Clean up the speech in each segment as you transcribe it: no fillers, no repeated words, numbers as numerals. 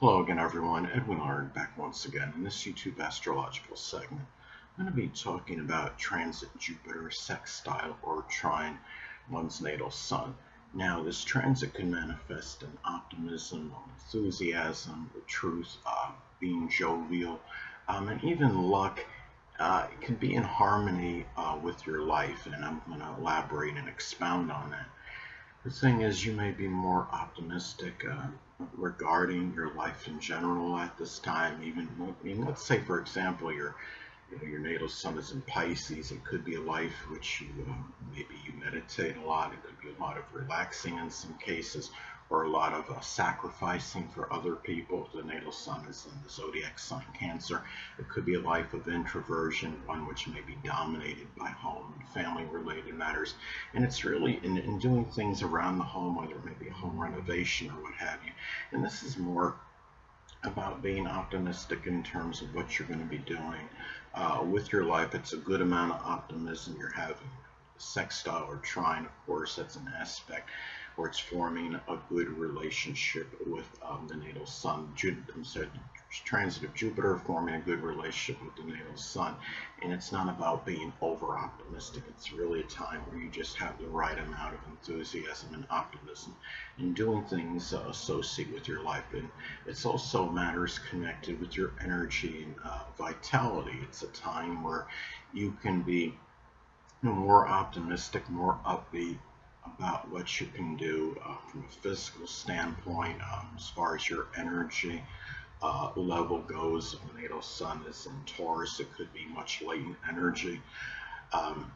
Hello again, everyone. Edwin Learnard back once again in this YouTube astrological segment. I'm going to be talking about transit Jupiter, sextile, or trine one's natal sun. Now, this transit can manifest in optimism, enthusiasm, the truth, being jovial, and even luck. It can be in harmony with your life, and I'm going to elaborate and expound on that. The thing is, you may be more optimistic regarding your life in general at this time. Even, I mean, let's say, for example, your natal sun is in Pisces. It could be a life which maybe you meditate a lot. It could be a lot of relaxing in some cases, or a lot of sacrificing for other people. The natal sun is in the zodiac sign Cancer. It could be a life of introversion, one which may be dominated by home and family related matters. And it's really in doing things around the home, whether it may be a home renovation or what have you. And this is more about being optimistic in terms of what you're going to be doing with your life. It's a good amount of optimism you're having. Sextile or trine, of course, that's an aspect where it's forming a good relationship with the natal sun. Transit of Jupiter forming a good relationship with the natal sun. And it's not about being over optimistic. It's really a time where you just have the right amount of enthusiasm and optimism in doing things associated with your life. And it's also matters connected with your energy and vitality. It's a time where you can be more optimistic, more upbeat about what you can do from a physical standpoint, as far as your energy level goes. The natal sun is in Taurus. It could be much latent energy. Um,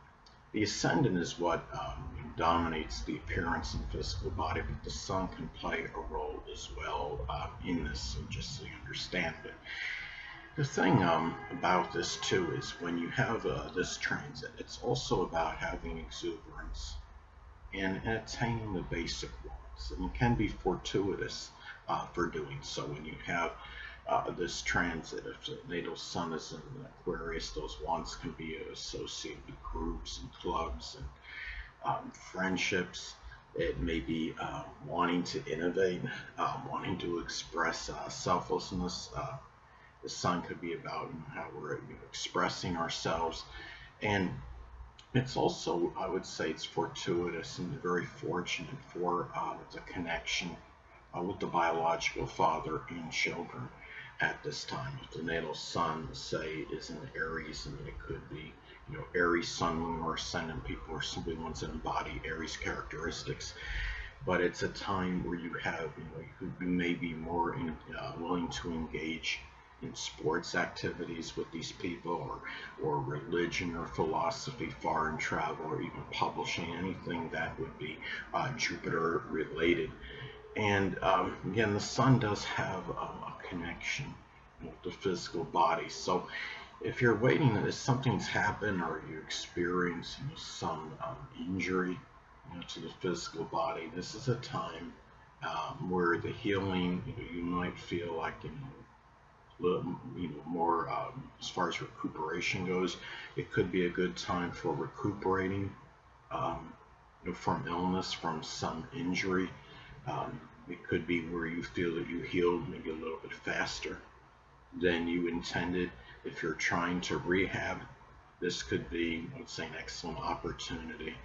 the ascendant is what dominates the appearance and physical body, but the sun can play a role as well in this, so just so you understand it. The thing about this too is when you have this transit, it's also about having exuberance and attaining the basic wants. And it can be fortuitous for doing so. When you have this transit, if the natal sun is in Aquarius, those wants can be associated with groups and clubs and friendships. It may be wanting to innovate, wanting to express selflessness. The sun could be about how we're expressing ourselves. And it's also, I would say, it's fortuitous and very fortunate for the connection with the biological father and children at this time. If the natal sun, say, is in Aries, and it could be, Aries sun, moon, or ascendant, people are simply ones that embody Aries characteristics. But it's a time where you have, you may be more willing to engage in sports activities with these people, or religion or philosophy, foreign travel, or even publishing, anything that would be Jupiter related. And again, the sun does have a connection with the physical body. So if you're waiting, if something's happened or you experience some injury to the physical body, this is a time where the healing, you might feel like, little, more as far as recuperation goes. It could be a good time for recuperating from illness, from some injury. It could be where you feel that you healed maybe a little bit faster than you intended. If you're trying to rehab, this could be, let's say, an excellent opportunity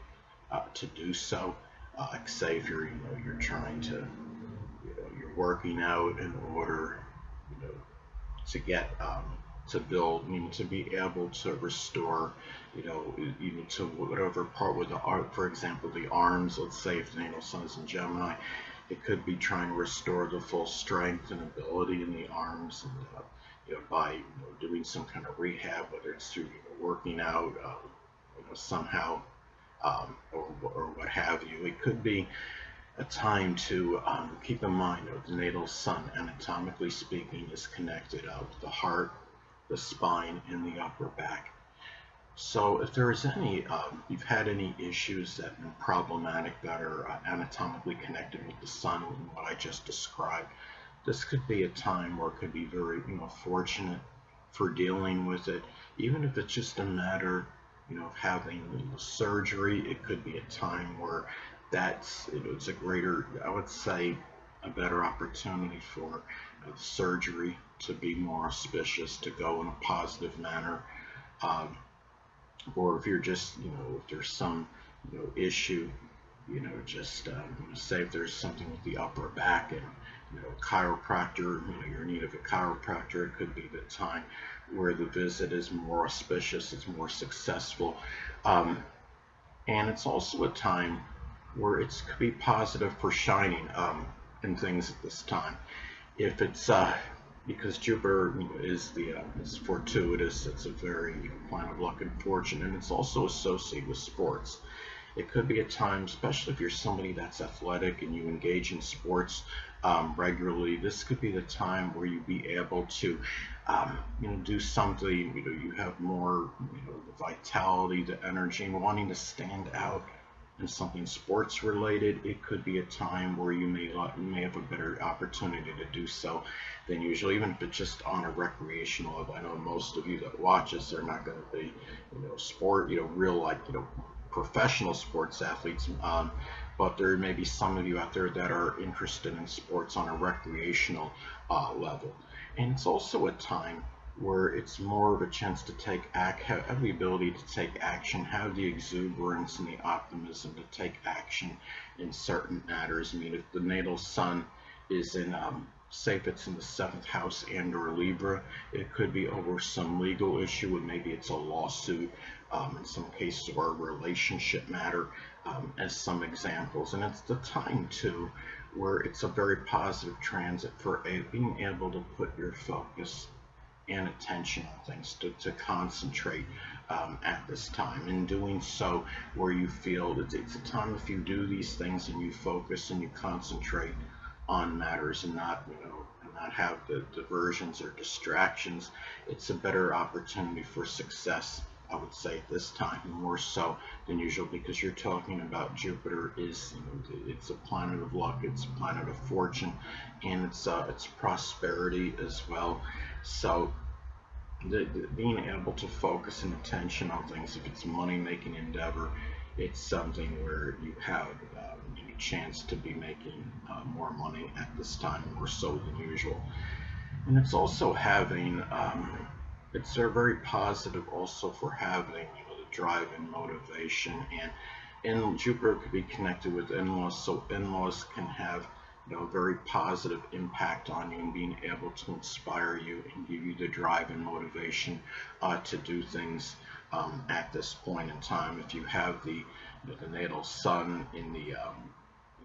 to do so. Like say if you're trying to, you're working out in order, you know, to get to build, to be able to restore, even to whatever part with the art, for example, the arms. Let's say if the natal sun is in Gemini, it could be trying to restore the full strength and ability in the arms, and by doing some kind of rehab, whether it's through working out, somehow, or what have you. It could be a time to keep in mind that the natal sun, anatomically speaking, is connected with the heart, the spine, and the upper back. So if there is any, you've had any issues that have been problematic that are anatomically connected with the sun, and what I just described, this could be a time where it could be very, fortunate for dealing with it. Even if it's just a matter, of having surgery, it could be a time where it's a greater, I would say, a better opportunity for surgery to be more auspicious, to go in a positive manner. Um, or if you're just, if there's some, issue, just say if there's something with the upper back and, a chiropractor, you're in need of a chiropractor, it could be the time where the visit is more auspicious, it's more successful. Um, and it's also a time where it could be positive for shining in things at this time. If it's because Jupiter is the is fortuitous, it's a very planet of luck and fortune, and it's also associated with sports. It could be a time, especially if you're somebody that's athletic and you engage in sports regularly. This could be the time where you be able to, do something. You have more, the vitality, the energy, and wanting to stand out in something sports related. It could be a time where you may have a better opportunity to do so than usual, even if it's just on a recreational level. I know most of you that watch us are not going to be, sport, real like, professional sports athletes, but there may be some of you out there that are interested in sports on a recreational level. And it's also a time where it's more of a chance to have the ability to take action, have the exuberance and the optimism to take action in certain matters. I mean, if the natal sun is in, say if it's in the 7th house and or Libra, it could be over some legal issue, and maybe it's a lawsuit, in some cases, or a relationship matter, as some examples. And it's the time too where it's a very positive transit for being able to put your focus and attention on things, to concentrate at this time. In doing so, where you feel that it's a time, if you do these things and you focus and you concentrate on matters and not, and not have the diversions or distractions, it's a better opportunity for success, I would say, at this time, more so than usual, because you're talking about Jupiter is, it's a planet of luck, it's a planet of fortune, and it's prosperity as well. So being able to focus and attention on things, if it's a money-making endeavor, it's something where you have a chance to be making more money at this time, more so than usual. And it's also having, it's very positive also for having, the drive and motivation, and Jupiter could be connected with in-laws, so in-laws can have, a very positive impact on you and being able to inspire you and give you the drive and motivation to do things at this point in time. If you have the natal sun in the,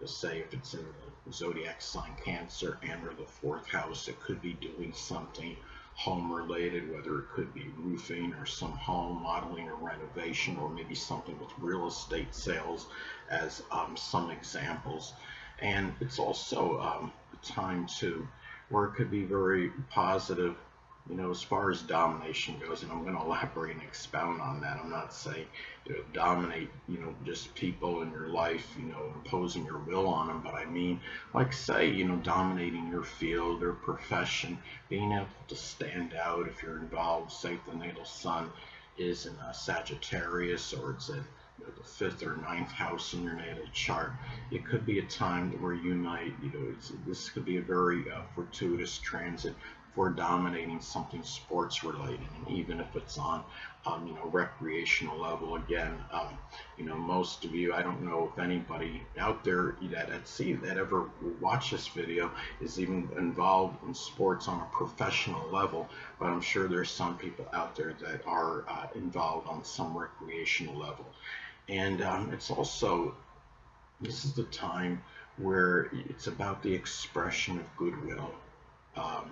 say if it's in the zodiac sign Cancer and or the 4th house, it could be doing something home related, whether it could be roofing or some home modeling or renovation, or maybe something with real estate sales as some examples. And it's also a time too where it could be very positive, as far as domination goes. And I'm going to elaborate and expound on that. I'm not saying, dominate, just people in your life, imposing your will on them, but I mean, like say, dominating your field or profession, being able to stand out if you're involved, say if the natal sun is in Sagittarius, or it's in the 5th or 9th house in your natal chart. It could be a time where you might, this could be a very fortuitous transit for dominating something sports related, and even if it's on, recreational level. Again, most of you, I don't know if anybody out there that ever watch this video is even involved in sports on a professional level, but I'm sure there's some people out there that are involved on some recreational level. And it's also, this is the time where it's about the expression of goodwill um,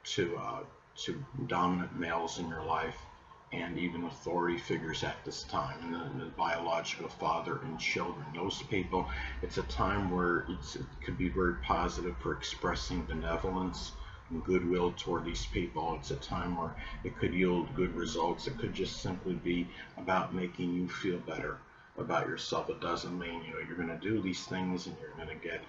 to dominant males in your life, and even authority figures at this time, and the biological father and children. Those people, it's a time where it could be very positive for expressing benevolence and goodwill toward these people. It's a time where it could yield good results. It could just simply be about making you feel better about yourself. It doesn't mean, you're going to do these things and you're going to get,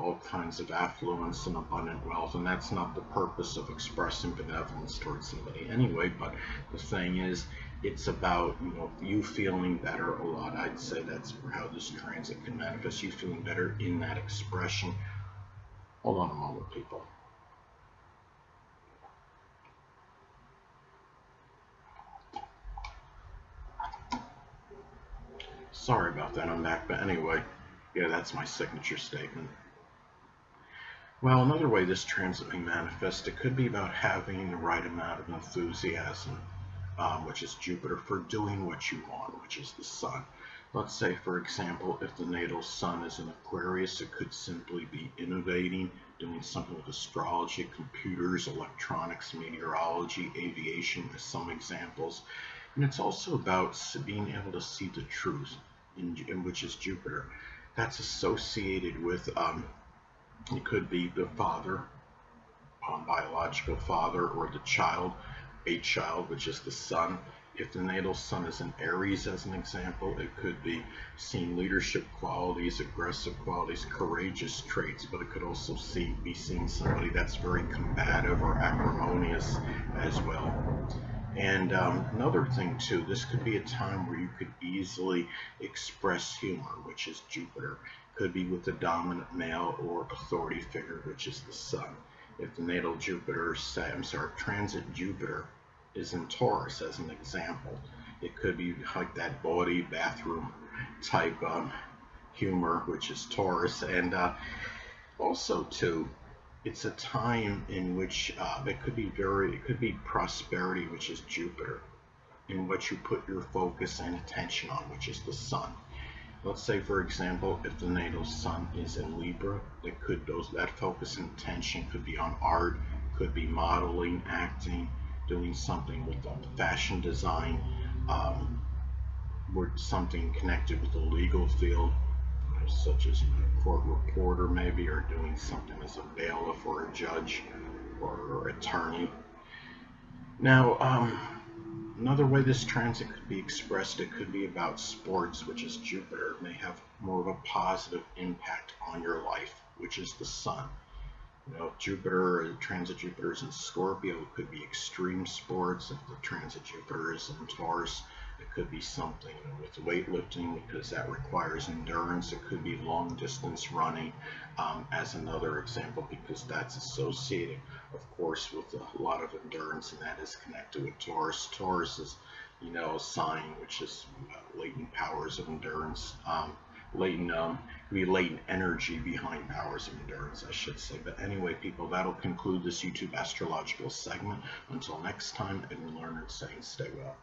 all kinds of affluence and abundant wealth, and that's not the purpose of expressing benevolence towards somebody anyway. But the thing is, it's about, you feeling better a lot. I'd say that's how this transit can manifest, you feeling better in that expression Hold on a moment, people. Sorry about that, I'm back. But anyway, yeah, that's my signature statement. Well, another way this transit may manifest, it could be about having the right amount of enthusiasm, which is Jupiter, for doing what you want, which is the sun. Let's say, for example, if the natal sun is in Aquarius, it could simply be innovating, doing something with astrology, computers, electronics, meteorology, aviation, as some examples. And it's also about being able to see the truth, in which is Jupiter. That's associated with, it could be the father, biological father, or the child, a child, which is the sun. If the natal sun is in Aries, as an example, it could be seeing leadership qualities, aggressive qualities, courageous traits, but it could also be seeing somebody that's very combative or acrimonious as well. And another thing too, this could be a time where you could easily express humor, which is Jupiter. Could be with the dominant male or authority figure, which is the sun. If the natal Jupiter, transit Jupiter is in Taurus, as an example, it could be like that bawdy bathroom type humor, which is Taurus. And also too, it's a time in which it could be prosperity, which is Jupiter, in what you put your focus and attention on, which is the sun. Let's say, for example, if the natal sun is in Libra, that focus and attention could be on art, could be modeling, acting, doing something with fashion design, or something connected with the legal field, such as a court reporter maybe, or doing something as a bailiff or a judge or attorney. Now, another way this transit could be expressed, it could be about sports, which is Jupiter. It may have more of a positive impact on your life, which is the sun. Transit Jupiter is in Scorpio, it could be extreme sports. If the transit Jupiter is in Taurus, it could be something with weightlifting, because that requires endurance. It could be long distance running, as another example, because that's associated, of course, with a lot of endurance, and that is connected with Taurus. Taurus is, a sign which is latent powers of endurance. Latent energy behind powers of endurance, I should say. But anyway, people, that'll conclude this YouTube astrological segment. Until next time, Edwin Learnard saying stay well.